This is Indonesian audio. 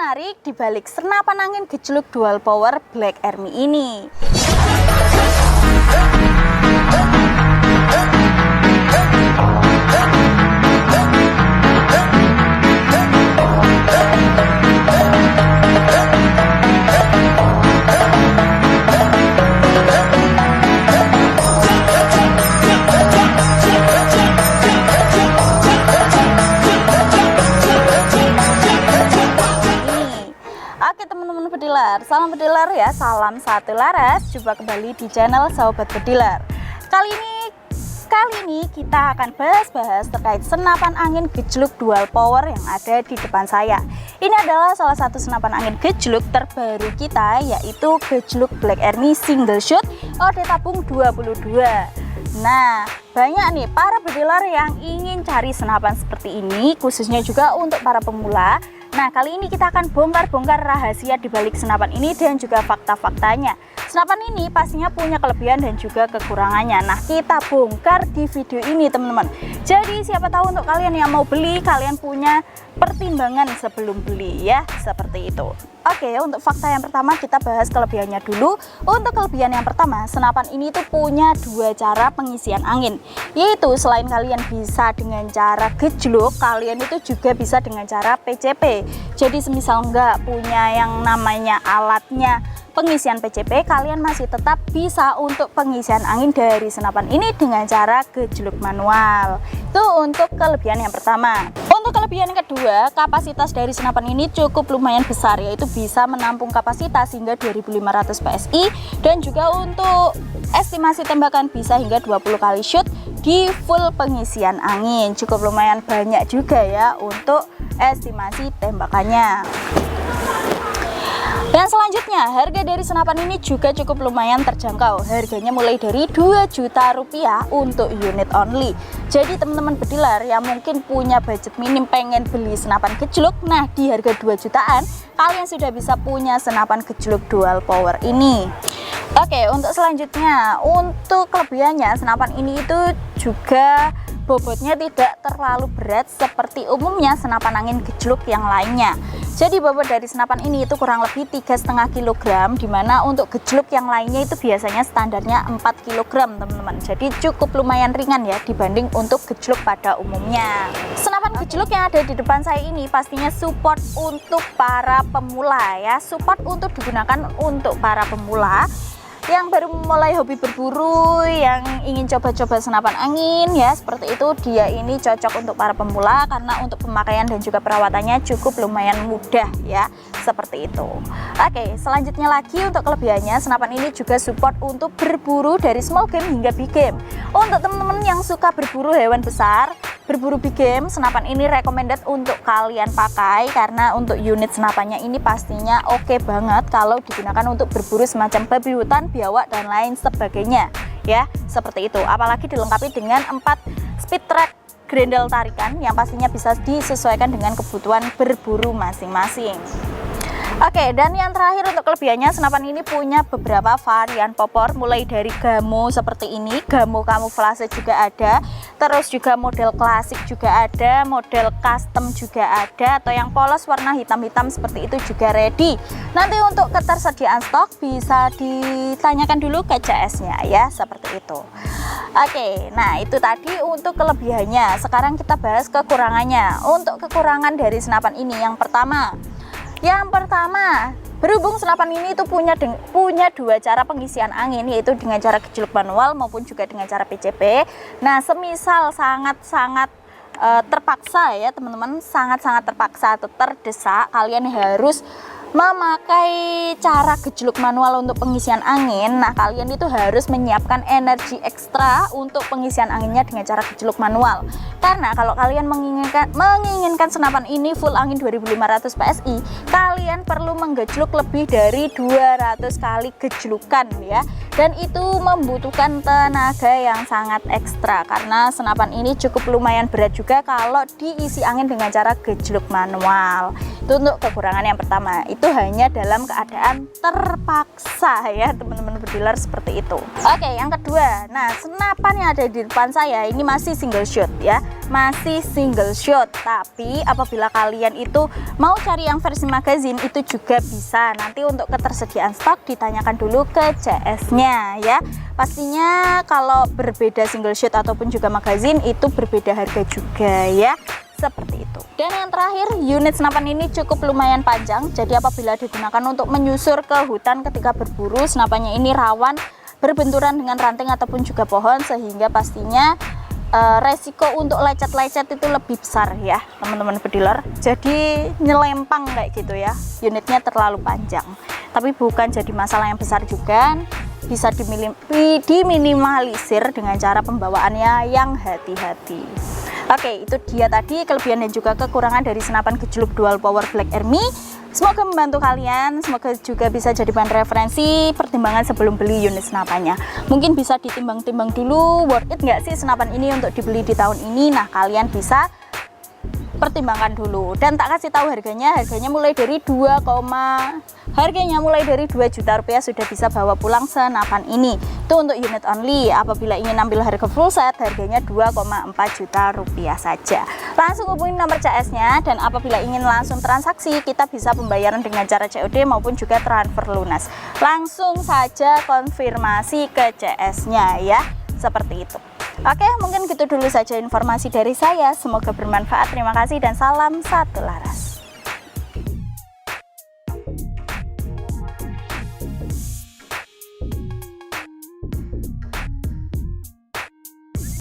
menarik di balik senapan angin gejluk dual power Black Army ini? Salam bediler ya, salam satu laras. Jumpa kembali di channel Sahabat Bediler. Kali ini kita akan bahas terkait senapan angin gejluk dual power yang ada di depan saya. Ini adalah salah satu senapan angin gejluk terbaru kita, yaitu gejluk Black Army single shot OD tabung 22. Nah, banyak nih para bediler yang ingin cari senapan seperti ini, khususnya juga untuk para pemula. Nah, kali ini kita akan bongkar-bongkar rahasia di balik senapan ini dan juga fakta-faktanya. Senapan ini pastinya punya kelebihan dan juga kekurangannya. Nah, kita bongkar di video ini, teman-teman. Jadi, siapa tahu untuk kalian yang mau beli, kalian punya pertimbangan sebelum beli ya, seperti itu. Oke, untuk fakta yang pertama kita bahas kelebihannya dulu. Untuk kelebihan yang pertama, senapan ini tuh punya dua cara pengisian angin. Yaitu selain kalian bisa dengan cara gejluk, kalian itu juga bisa dengan cara PCP. Jadi semisal nggak punya yang namanya alatnya pengisian PCP, kalian masih tetap bisa untuk pengisian angin dari senapan ini dengan cara gejluk manual. Itu untuk kelebihan yang pertama. Untuk kelebihan yang kedua, kapasitas dari senapan ini cukup lumayan besar, yaitu bisa menampung kapasitas hingga 2500 PSI dan juga untuk estimasi tembakan bisa hingga 20 kali shoot di full pengisian angin. Cukup lumayan banyak juga ya untuk estimasi tembakannya. Dan selanjutnya, harga dari senapan ini juga cukup lumayan terjangkau. Harganya mulai dari 2 juta rupiah untuk unit only. Jadi teman-teman bediler yang mungkin punya budget minim pengen beli senapan gejluk, nah di harga 2 jutaan kalian sudah bisa punya senapan gejluk dual power ini. Oke, untuk selanjutnya, untuk kelebihannya senapan ini itu juga bobotnya tidak terlalu berat seperti umumnya senapan angin gejluk yang lainnya. Jadi bobot dari senapan ini itu kurang lebih 3,5 kg, dimana untuk gejluk yang lainnya itu biasanya standarnya 4 kg, teman-teman. Jadi cukup lumayan ringan ya dibanding untuk gejluk pada umumnya. Senapan gejluk yang ada di depan saya ini pastinya support untuk para pemula ya, support untuk digunakan untuk para pemula yang baru mulai hobi berburu, yang ingin coba-coba senapan angin ya, seperti itu. Dia ini cocok untuk para pemula karena untuk pemakaian dan juga perawatannya cukup lumayan mudah ya, seperti itu. Oke, selanjutnya lagi untuk kelebihannya, senapan ini juga support untuk berburu dari small game hingga big game. Untuk teman-teman yang suka berburu hewan besar, berburu big game, senapan ini recommended untuk kalian pakai karena untuk unit senapannya ini pastinya oke banget kalau digunakan untuk berburu semacam babi hutan, biawak dan lain sebagainya ya, seperti itu. Apalagi dilengkapi dengan 4 speed track grendel tarikan yang pastinya bisa disesuaikan dengan kebutuhan berburu masing-masing. Oke, dan yang terakhir untuk kelebihannya, senapan ini punya beberapa varian popor, mulai dari gamo seperti ini, gamo kamuflase juga ada, terus juga model klasik juga ada, model custom juga ada, atau yang polos warna hitam-hitam seperti itu juga ready. Nanti untuk ketersediaan stok bisa ditanyakan dulu ke CS-nya ya, seperti itu. Oke, nah itu tadi untuk kelebihannya. Sekarang kita bahas kekurangannya. Untuk kekurangan dari senapan ini, yang pertama, berhubung senapan ini itu punya dua cara pengisian angin, yaitu dengan cara gejluk manual maupun juga dengan cara PCP. Nah, semisal sangat-sangat terpaksa ya teman-teman, sangat-sangat terpaksa atau terdesak, kalian harus memakai cara gejluk manual untuk pengisian angin. Nah, kalian itu harus menyiapkan energi ekstra untuk pengisian anginnya dengan cara gejluk manual. Karena kalau kalian menginginkan senapan ini full angin 2500 PSI, kalian perlu menggejluk lebih dari 200 kali gejlukan ya. dan itu membutuhkan tenaga yang sangat ekstra karena senapan ini cukup lumayan berat juga kalau diisi angin dengan cara gejluk manual. Itu untuk kekurangan yang pertama, itu hanya dalam keadaan terpaksa ya teman-teman bediler, seperti itu. Oke, yang kedua, nah senapan yang ada di depan saya ini masih single shot ya, masih single shot, tapi apabila kalian itu mau cari yang versi magazine itu juga bisa. Nanti untuk ketersediaan stok ditanyakan dulu ke CS-nya ya. Pastinya kalau berbeda single shot ataupun juga magazine itu berbeda harga juga ya, seperti itu. Dan yang terakhir, unit senapan ini cukup lumayan panjang, jadi apabila digunakan untuk menyusur ke hutan ketika berburu, senapannya ini rawan berbenturan dengan ranting ataupun juga pohon, sehingga pastinya resiko untuk lecet-lecet itu lebih besar ya teman-teman bediler. Jadi nyelempang kayak gitu ya, unitnya terlalu panjang, tapi bukan jadi masalah yang besar juga, bisa diminimalisir dengan cara pembawaannya yang hati-hati. Oke, itu dia tadi kelebihan dan juga kekurangan dari senapan gejluk dual power Black Army. Semoga membantu kalian, semoga juga bisa jadi bahan referensi pertimbangan sebelum beli unit senapannya. Mungkin bisa ditimbang-timbang dulu, worth it nggak sih senapan ini untuk dibeli di tahun ini. Nah, kalian bisa pertimbangkan dulu, dan tak kasih tahu harganya mulai dari 2 juta rupiah sudah bisa bawa pulang senapan ini. Itu untuk unit only. Apabila ingin ambil harga full set, harganya 2,4 juta rupiah saja. Langsung hubungi nomor CS-nya, dan apabila ingin langsung transaksi, kita bisa pembayaran dengan cara COD maupun juga transfer lunas. Langsung saja konfirmasi ke CS-nya ya, seperti itu. Oke, mungkin gitu dulu saja informasi dari saya. Semoga bermanfaat. Terima kasih dan salam satu laras.